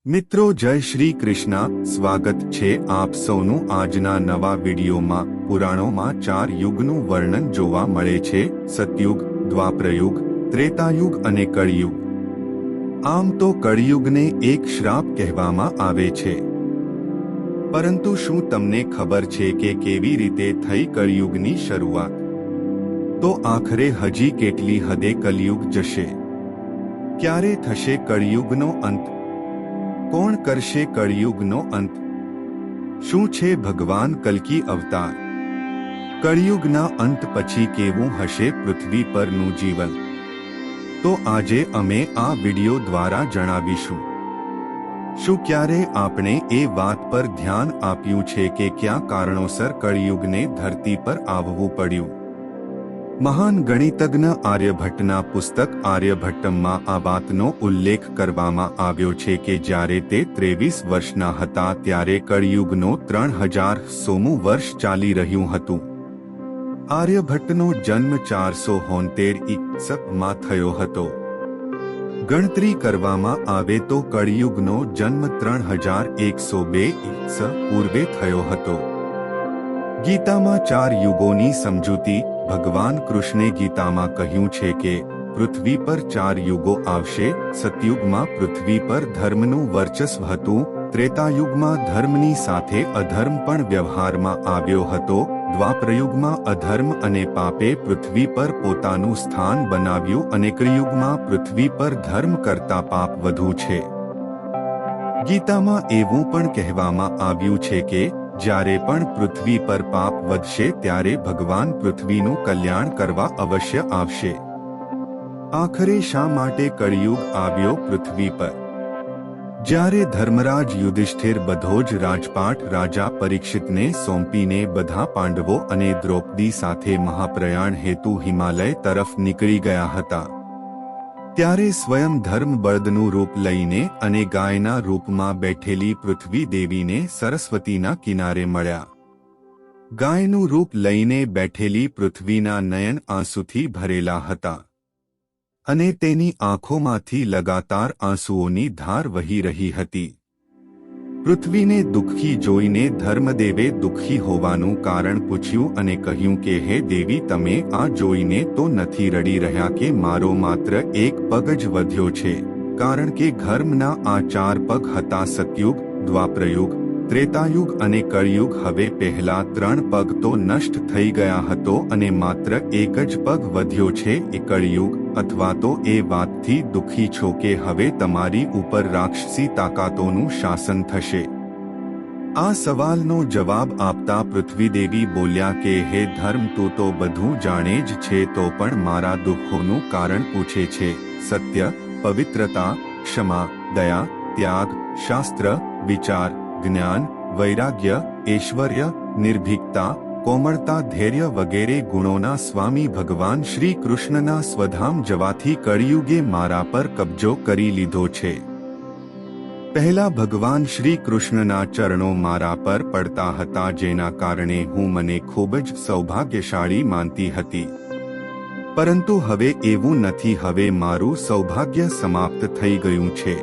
મિત્રો જય શ્રી કૃષ્ણ સ્વાગત છે આપ સૌનું આજના નવા વિડીયોમાં। પુરાણોમાં 4 યુગનું વર્ણન જોવા મળે છે, સતયુગ, દ્વાપરયુગ, ત્રેતાયુગ અને કળિયુગ। આમ તો કળિયુગને એક શ્રાપ કહેવામાં આવે છે, પરંતુ શું તમને ખબર છે કે કેવી રીતે થઈ કળિયુગની શરૂઆત? તો આખરે હજી કેટલી હદે કળિયુગ જશે? ક્યારે થશે કળિયુગનો અંત? કોણ કરશે કળિયુગનો અંત? શું છે ભગવાન કલ્કી અવતાર? કળિયુગના અંત પછી કેવું હશે પૃથ્વી પરનું જીવન? તો આજે અમે આ વિડિયો દ્વારા જણાવીશું। શું ક્યારે આપણે એ વાત પર ધ્યાન આપ્યું છે કે કયા કારણોસર કળિયુગને ધરતી પર આવવું પડ્યું? મહાન ગણિતજ્ઞ આર્યભટ્ટના પુસ્તક આર્યભટ્ટમમાં આ વાતનો ઉલ્લેખ કરવામાં આવ્યો છે કે જ્યારે તે 23 વર્ષના હતા ત્યારે કળિયુગનો 3000મું વર્ષ ચાલી રહ્યું હતું। આર્યભટ્ટનો જન્મ 472 ઈસમાં થયો હતો। ગણતરી કરવામાં આવે તો કળિયુગનો જન્મ 3102 ઈસ પૂર્વે થયો હતો। ગીતામાં 4 યુગોની સમજૂતી ભગવાન કૃષ્ણે ગીતામાં કહ્યું છે કે પૃથ્વી પર 4 યુગો આવશે। સતયુગમાં પૃથ્વી પર ધર્મનું વર્ચસ્વ હતું, ત્રેતાયુગમાં ધર્મની સાથે અધર્મ પણ વ્યવહારમાં આવ્યો હતો, દ્વાપરયુગમાં અધર્મ અને પાપે પૃથ્વી પર પોતાનું સ્થાન બનાવ્યું અને કળિયુગમાં પૃથ્વી પર ધર્મ કરતા પાપ વધુ છે। ગીતામાં એવું પણ કહેવામાં આવ્યું છે કે જ્યારે પણ પૃથ્વી પર પાપ વધશે ત્યારે ભગવાન પૃથ્વીનું કલ્યાણ કરવા અવશ્ય આવશે। આખરે શા માટે કળિયુગ આવ્યો પૃથ્વી પર? જ્યારે ધર્મરાજ યુધિષ્ઠિર બધો જ રાજપાટ રાજા પરીક્ષિતને સોંપીને બધા પાંડવો અને દ્રૌપદી સાથે મહાપ્રયાણ હેતુ હિમાલય તરફ નીકળી ગયા હતા, ત્યારે સ્વયં ધર્મ બળદનું રૂપ લઈને અને ગાયના રૂપમાં બેઠેલી પૃથ્વી દેવીને સરસ્વતીના કિનારે મળ્યા। ગાયનું રૂપ લઈને બેઠેલી પૃથ્વીના નયન આંસુથી ભરેલા હતા અને તેની આંખોમાંથી લગાતાર આંસુઓની ધાર વહી રહી હતી। પૃથ્વીને દુઃખી જોઈને ધર્મદેવે દુઃખી હોવાનું કારણ પૂછ્યું અને કહ્યું કે હે દેવી, તમે આ જોઈને તો નથી રડી રહ્યા કે મારો માત્ર એક પગ જ વધ્યો છે? કારણ કે ધર્મના આ 4 પગ હતા, સતયુગ, દ્વાપરયુગ, ત્રેતાયુગ અને કળિયુગ। હવે પહેલા 3 પગ તો નષ્ટ થઈ ગયા હતો અને માત્ર એક જ પગ વધ્યો છે, એ કળિયુગ અથવા તો એ વાતથી દુઃખી છો કે હવે તમારી ઉપર રાક્ષસી તાકાતોનું શાસન થશે? આ સવાલનો જવાબ આપતા પૃથ્વીદેવી બોલ્યા કે હે ધર્મ, તું તો બધું જાણે જ છે, તો પણ મારા દુઃખોનું કારણ પૂછે છે। સત્ય, પવિત્રતા, ક્ષમા, દયા, ત્યાગ, શાસ્ત્ર, વિચાર, જ્ઞાન, વૈરાગ્ય, ઐશ્વર્ય, નિર્ભીકતા, કોમળતા, ધૈર્ય વગેરે ગુણોના સ્વામી ભગવાન શ્રી કૃષ્ણના સ્વધામ જવાથી કળિયુગે મારા પર કબજો કરી લીધો છે। પહેલા ભગવાન શ્રી કૃષ્ણના ચરણો મારા પર પડતા હતા, જેના કારણે હું મને ખૂબ જ સૌભાગ્યશાળી માનતી હતી, પરંતુ હવે એવું નથી। હવે મારું સૌભાગ્ય સમાપ્ત થઈ ગયું છે।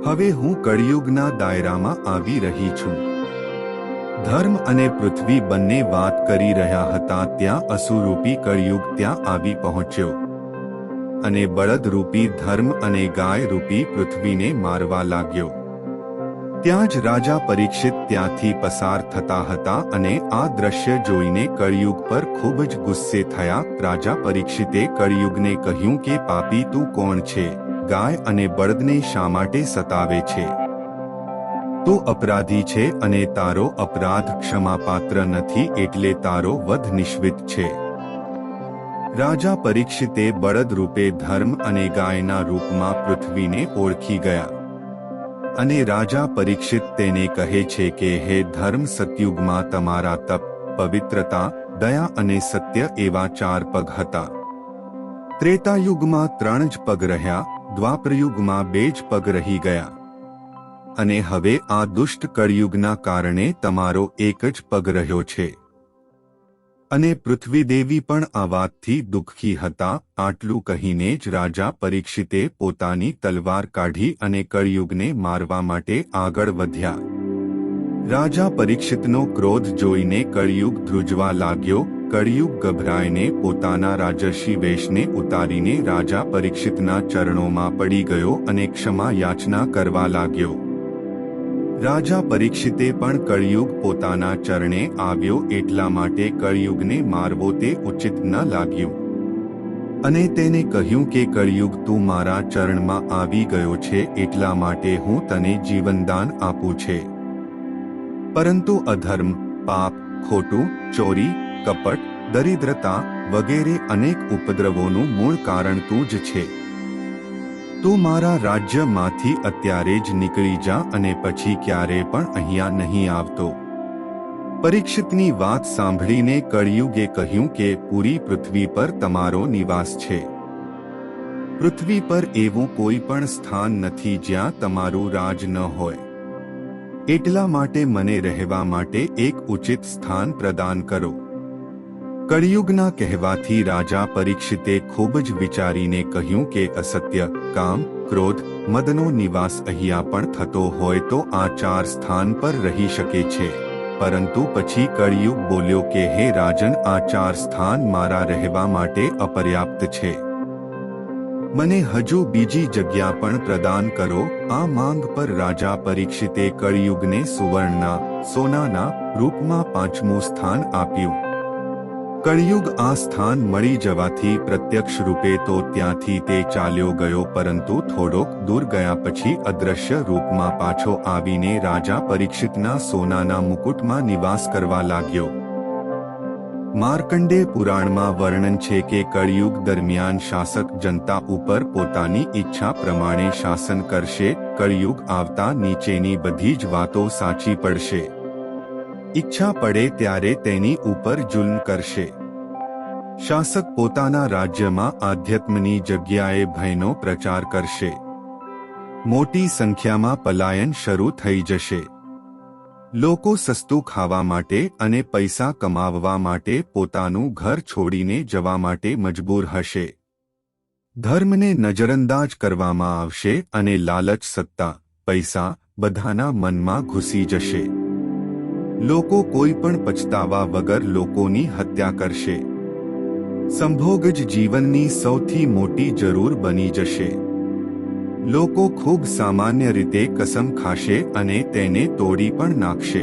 હવે હું કળિયુગના દાયરામાં આવી રહી છું। ધર્મ અને પૃથ્વી બંને વાત કરી રહ્યા હતા ત્યાં અસુરરૂપી કળિયુગ ત્યાં આવી પહોંચ્યો અને બળદરૂપી ધર્મ અને ગાયરૂપી પૃથ્વીને મારવા લાગ્યો। ત્યાં જ રાજા પરીક્ષિત ત્યાંથી પસાર થતા હતા અને આ દ્રશ્ય જોઈને કળિયુગ પર ખૂબ જ ગુસ્સે થયા। રાજા પરીક્ષિતે કળિયુગને કહ્યું કે પાપી, તું કોણ છે? ગાય અને બળદને શા માટે સતાવે છે? તું અપરાધી છે અને તારો અપરાધ ક્ષમાપાત્ર નથી, એટલે તારો વધ નિશ્ચિત છે। રાજા પરીક્ષિતે બળદ રૂપે ધર્મ અને ગાયના રૂપમાં પૃથ્વીને ઓળખી ગયા અને રાજા પરીક્ષિત તેને કહે છે કે હે ધર્મ, સતયુગમાં તમારા તપ, પવિત્રતા, દયા અને સત્ય એવા 4 પગ હતા, ત્રેતાયુગમાં 3 જ પગ રહ્યા, દ્વાપરયુગમાં 2 જ પગ રહી ગયા અને હવે આ દુષ્ટ કળિયુગના કારણે તમારો એક જ પગ રહ્યો છે। અને પૃથ્વીદેવી પણ આ વાતથી દુઃખી હતા. આટલું કહીને જ રાજા પરીક્ષિતે પોતાની તલવાર કાઢી અને કળિયુગને મારવા માટે આગળ વધ્યા. રાજા પરીક્ષિતનો ક્રોધ જોઈને કળિયુગ ધ્રુજવા લાગ્યો. કળિયુગ ગભરાઈને પોતાના રાજર્ષિ વેશને ઉતારીને રાજા પરીક્ષિતના ચરણોમાં પડી ગયો અને ક્ષમા યાચના કરવા લાગ્યો. રાજા પરીક્ષિતે પણ કળિયુગ પોતાના ચરણે આવ્યો એટલા માટે કળિયુગને મારવો તે ઉચિત ન લાગ્યું અને તેને કહ્યું કે કળિયુગ તું મારા ચરણમાં આવી ગયો છે એટલા માટે હું તને જીવનદાન આપું છે. પરંતુ અધર્મ, પાપ, ખોટું, ચોરી, કપટ, દરિદ્રતા વગેરે અનેક ઉપદ્રવોનું મૂળ કારણ તું જ છે. તું મારા રાજ્યમાંથી અત્યારે જ નીકળી જા અને પછી ક્યારે પણ અહીંયા નહીં આવતો. પરીક્ષિતની વાત સાંભળીને કળિયુગે કહ્યું કે પૂરી પૃથ્વી પર તમારો નિવાસ છે. પૃથ્વી પર એવું કોઈ પણ સ્થાન નથી જ્યાં તમારું રાજ ન હોય. એટલા માટે મને રહેવા માટે એક ઉચિત સ્થાન પ્રદાન કરો. કળિયુગના કહેવાથી રાજા પરીક્ષિતે ખૂબ જ વિચારીને કહ્યું કે અસત્ય, કામ, ક્રોધ, મદનો નિવાસ અહીંયા પણ થતો હોય તો આ 4 સ્થાન પર રહી શકે છે. પરંતુ પછી કળિયુગ બોલ્યો કે હે રાજન, આ 4 સ્થાન મારા રહેવા માટે અપર્યાપ્ત છે. મને હજુ બીજી જગ્યા પણ પ્રદાન કરો. આ માંગ પર રાજા પરીક્ષિતે કળિયુગને સુવર્ણના, સોનાના રૂપમાં 5મું સ્થાન આપ્યું. કળિયુગ આ સ્થાન મળી જવાથી પ્રત્યક્ષ રૂપે તો ત્યાંથી તે ચાલ્યો ગયો, પરંતુ થોડોક દૂર ગયા પછી અદ્રશ્ય રૂપમાં પાછો આવીને રાજા પરીક્ષિતના સોનાના મુકુટમાં નિવાસ કરવા લાગ્યો. માર્કંડેય પુરાણમાં વર્ણન છે કે કળિયુગ દરમિયાન શાસક જનતા ઉપર પોતાની ઈચ્છા પ્રમાણે શાસન કરશે. કળિયુગ આવતા નીચેની બધી જ વાતો સાચી પડશે. ઈચ્છા પડે ત્યારે તેની ઉપર જુલ્મ કરશે. શાસક પોતાના રાજ્યમાં આધ્યાત્મની જગ્યાએ ભયનો પ્રચાર કરશે. મોટી સંખ્યામાં પલાયન શરૂ થઈ જશે. લોકો સસ્તું ખાવા માટે અને પૈસા કમાવવા માટે પોતાનું ઘર છોડીને જવા માટે મજબૂર હશે. ધર્મને નજરઅંદાજ કરવામાં આવશે અને લાલચ, સત્તા, પૈસા બધાના મનમાં ઘૂસી જશે. લોકો કોઈ પણ પછતાવા વગર લોકોની હત્યા કરશે. સંભોગ જ જીવનની સૌથી મોટી જરૂર બની જશે. લોકો ખૂબ સામાન્ય રીતે કસમ ખાશે અને તેને તોડી પણ નાખશે.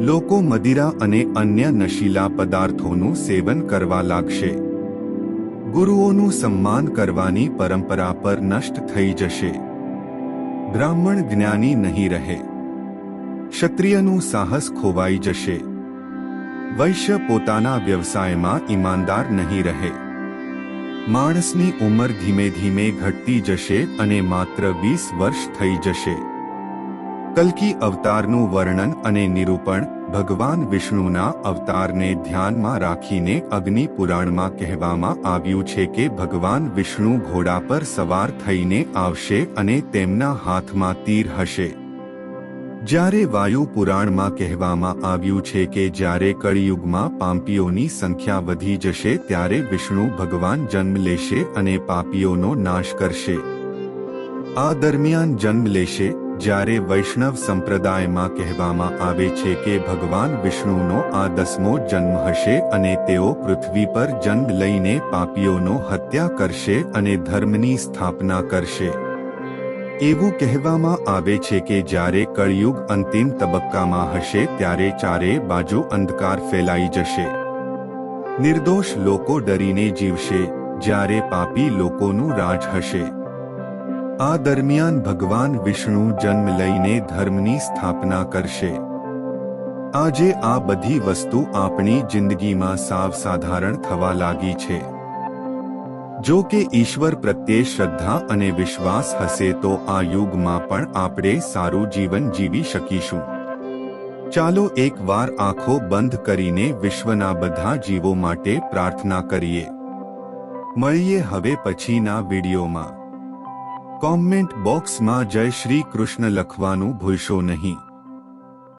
લોકો મદિરા અને અન્ય નશીલા પદાર્થોનું સેવન કરવા લાગશે. ગુરુઓનું સન્માન કરવાની પરંપરા પર નષ્ટ થઈ જશે. બ્રાહ્મણ જ્ઞાની નહીં રહે. ક્ષત્રિયનું સાહસ ખોવાઈ જશે. વૈશ્ય પોતાના વ્યવસાયમાં ઈમાનદાર નહીં રહે. માણસની ઉંમર ધીમે ધીમે ઘટતી જશે અને માત્ર 20 વર્ષ થઈ જશે. કલ્કી અવતારનું વર્ણન અને નિરૂપણ. ભગવાન વિષ્ણુના અવતારને ધ્યાનમાં રાખીને અગ્નિ પુરાણમાં કહેવામાં આવ્યું છે કે ભગવાન વિષ્ણુ ઘોડા પર સવાર થઈને આવશે અને તેમના હાથમાં તીર હશે. જ્યારે વાયુ પુરાણમાં કહેવામાં આવ્યું છે કે જ્યારે કળિયુગમાં પાપીઓની સંખ્યા વધી જશે ત્યારે વિષ્ણુ ભગવાન જન્મ લેશે અને પાપીઓનો નાશ કરશે. આ દરમિયાન જન્મ લેશે જ્યારે વૈષ્ણવ સંપ્રદાયમાં કહેવામાં આવે છે કે ભગવાન વિષ્ણુનો આ 10મો જન્મ હશે અને તેઓ પૃથ્વી પર જન્મ લઈને પાપીઓનો હત્યા કરશે અને ધર્મની સ્થાપના કરશે. એવું કહેવામાં આવે છે કે જ્યારે કળિયુગ અંતિમ તબક્કામાં હશે ત્યારે ચારે બાજુ અંધકાર ફેલાઈ જશે. નિર્દોષ લોકો ડરીને જીવશે જ્યારે પાપી લોકોનું રાજ હશે. આ દરમિયાન ભગવાન વિષ્ણુ જન્મ લઈને ધર્મની સ્થાપના કરશે. આજે આ બધી વસ્તુ આપણી જિંદગીમાં સાવ સાધારણ થવા લાગી છે. જો કે ઈશ્વર પ્રત્યે શ્રદ્ધા અને વિશ્વાસ હશે તો આ યુગમાં પણ આપણે સારું જીવન જીવી શકીશું. ચાલો એકવાર આંખો બંધ કરીને વિશ્વના બધા જીવો માટે પ્રાર્થના કરીએ. મળીએ હવે પછીના વિડીયોમાં. કોમેન્ટ બોક્સમાં જય શ્રી કૃષ્ણ લખવાનું ભૂલશો નહીં.